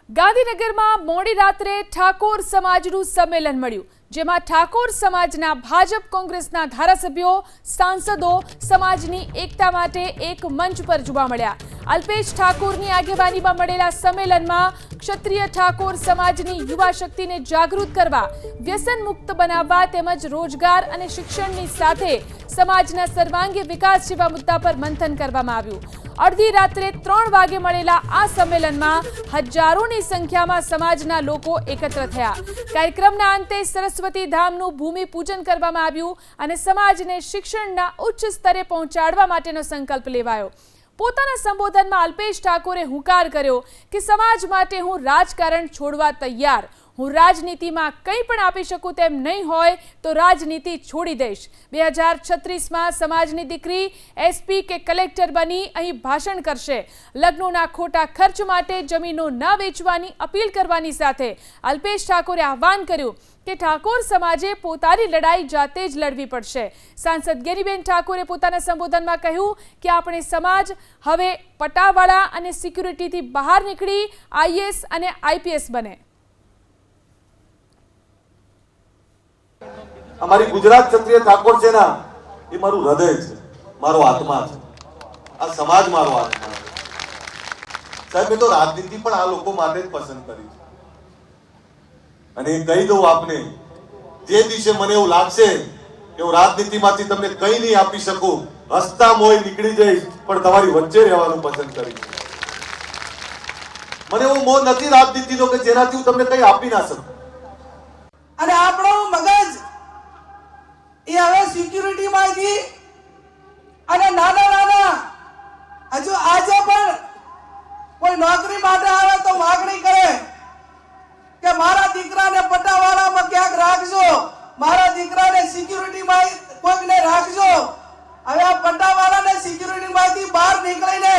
ગાંધીનગરમાં મોડી રાત્રે ઠાકોર સમાજનું સંમેલન મળ્યું, જેમાં ઠાકોર સમાજના ભાજપ કોંગ્રેસના ધારાસભ્યો સાંસદો સમાજની એકતા માટે એક મંચ પર જોવા મળ્યા। અલ્પેશ ઠાકોરની આગેવાનીમાં મળેલા સંમેલનમાં ક્ષત્રિય ઠાકોર સમાજની યુવા શક્તિને જાગૃત કરવા, વ્યસન મુક્ત બનાવવા તેમજ રોજગાર અને શિક્ષણની સાથે સમાજના સર્વાંગી વિકાસ જેવા મુદ્દા પર મંથન કરવામાં આવ્યું। અડધી રાત્રે 3 વાગે મળેલા આ સંમેલનમાં હજારોની સંખ્યામાં સમાજના લોકો એકત્ર થયા। કાર્યક્રમના અંતે સરસ્વતી ધામનું ભૂમિપૂજન કરવામાં આવ્યું અને સમાજને શિક્ષણના ઉચ્ચ સ્તરે પહોંચાડવા માટેનો સંકલ્પ લેવાયો। પોતાના સંબોધનમાં અલ્પેશ ઠાકોરે હુંકાર કર્યો કે સમાજ માટે હું રાજકારણ છોડવા તૈયાર, હું રાજનીતિમાં કંઈ પણ આપી શકું તેમ નહીં હોય તો રાજનીતિ છોડી દઈશ। 2036માં સમાજની દીકરી એસપી કે કલેક્ટર બની અહીં ભાષણ કરશે। લગ્નોના ખોટા ખર્ચ માટે જમીનો ન વેચવાની અપીલ કરવાની સાથે અલ્પેશ ઠાકોરે આહવાન કર્યું કે ઠાકોર સમાજે પોતાની લડાઈ જાતે જ લડવી પડશે। સાંસદ ગેનીબેન ઠાકોરે પોતાના સંબોધનમાં કહ્યું કે આપણે સમાજ હવે પટાવાળા અને સિક્યુરિટીથી બહાર નીકળી આઈએએસ અને આઈપીએસ બને। हमारी गुजरात क्षत्रिय ठाकोर सेना ये मारू हृदय है, मारो आत्मा है, आ समाज मारो आत्मा है। साहब मैं तो राजनीति पण आ लोको माटे ज पसंद करी અને કહી દઉં આપને, જે દિવસે મને એવું લાગશે કે હું રાજનીતિમાંથી તમને કંઈ નહીં આપી શકું, હસતા મોય નીકળી જઈશ, પણ તમારી વચ્ચે રહેવાનું પસંદ કરીશ। મને એવું મોહ નથી રાજનીતિનો કે જેનાથી હું તમને કંઈ આપી ના શકું। અને આપણો મગજ એ હવે સિક્યુરિટી માંથી અને નાના હજુ આજે પણ કોઈ નોકરી માટે આવે તો માગણી કરે કે મારા દીકરાને પટાવાળામાં ક્યાંક રાખજો, મારા દીકરાને સિક્યુરિટીમાં કોઈકને રાખજો। હવે આ પટાવાળાને સિક્યુરિટીમાંથી બહાર નીકળીને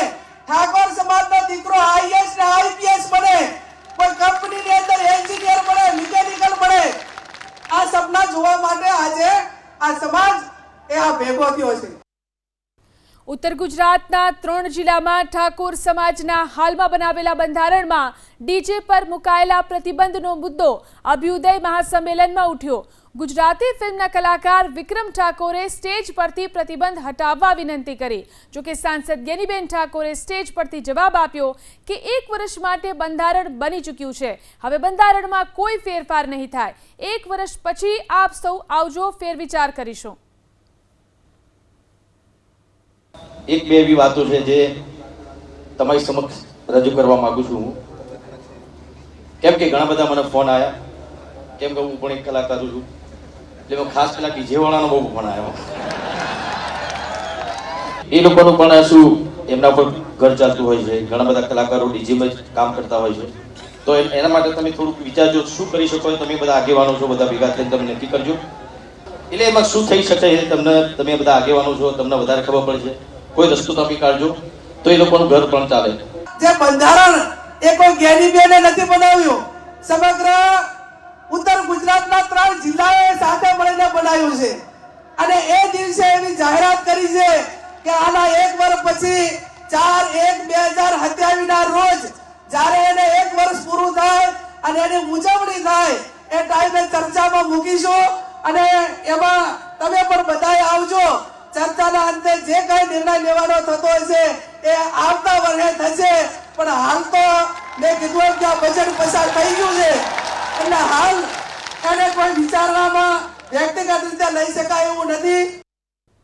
ઠાકોર સમાજનો દીકરો આઈએએસ ને આઈપીએસ બને, કોઈ કંપનીની અંદર એન્જિનિયર બને, મિકેનિકલ બને, આ સપના જોવા માટે આજે આ સમાજ એ આ ભેગો થયો છે। ઉત્તર ગુજરાતના 3 જિલ્લામાં ઠાકોર સમાજના હાલમાં બનાવેલા બંધારણમાં ડીજે પર મુકાયેલા પ્રતિબંધનો મુદ્દો અભ્યુદય મહાસંમેલનમાં ઉઠ્યો। ગુજરાતી ફિલ્મના કલાકાર વિક્રમ ઠાકોરે સ્ટેજ પરથી પ્રતિબંધ હટાવવા વિનંતી કરી, જોકે સાંસદ ગેનીબેન ઠાકોરે સ્ટેજ પરથી જવાબ આપ્યો કે 1 વર્ષ માટે બંધારણ બની ચૂક્યું છે, હવે બંધારણમાં કોઈ ફેરફાર નહીં થાય, 1 વર્ષ પછી આપ સૌ આવજો, ફેરવિચાર કરીશું। એક બે એવી વાતો છે જે તમારી સમક્ષ રજૂ કરવા માંગુ છું હું, કેમ કે ઘણા બધા મને ફોન આવ્યા, કેમ કે હું પણ એક કલાકાર છું, એટલે મેં ખાસ પેલા ડીજેવાળાનો બહુ ફોન આવ્યો। એ લોકોનું પણ શું એમના પર ઘર ચાલતું હોય છે, ઘણા બધા કલાકારો ડીજેમાં જ કામ કરતા હોય છે, તો એના માટે તમે થોડુંક વિચારજો શું કરી શકો। તમે બધા આગેવાનો છો, બધા ભેગા થઈને તમે નક્કી કરજો, એટલે એમાં શું થઈ શકે તમે બધા આગેવાનો છો, તમને વધારે ખબર પડશે, કોઈ રસ્તો તમે કાઢજો તો એ લોકોનું ઘર પણ ચાલે। જે બંધારણ એ કોઈ ગેનીબેને નથી બનાવ્યું, સમગ્ર ઉત્તર ગુજરાતના 3 જિલ્લાઓએ સાથે મળીને બનાવ્યું છે અને એ દિવસે એવી જાહેરાત કરી છે કે આના 1 વર્ષ પછી 4/1/2027 ના રોજ જ્યારે એને 1 વર્ષ પૂરું થાય અને એની ઉજવણી થાય એ ટાઈમે ચર્ચામાં મૂકીશું અને એમાં તમે પણ બધાએ આવજો। ચર્ચાના અંતે જે કઈ નિર્ણય લેવાનો થતો હશે એ આવતા વર્ષે થશે, પણ હાલ તો મેં કીધું કે આ બજેટ પસાર થઈ ગયું છે એટલે હાલ એને કોઈ વિચારવામાં વ્યક્તિગત રીતે લઈ શકાય એવું નથી।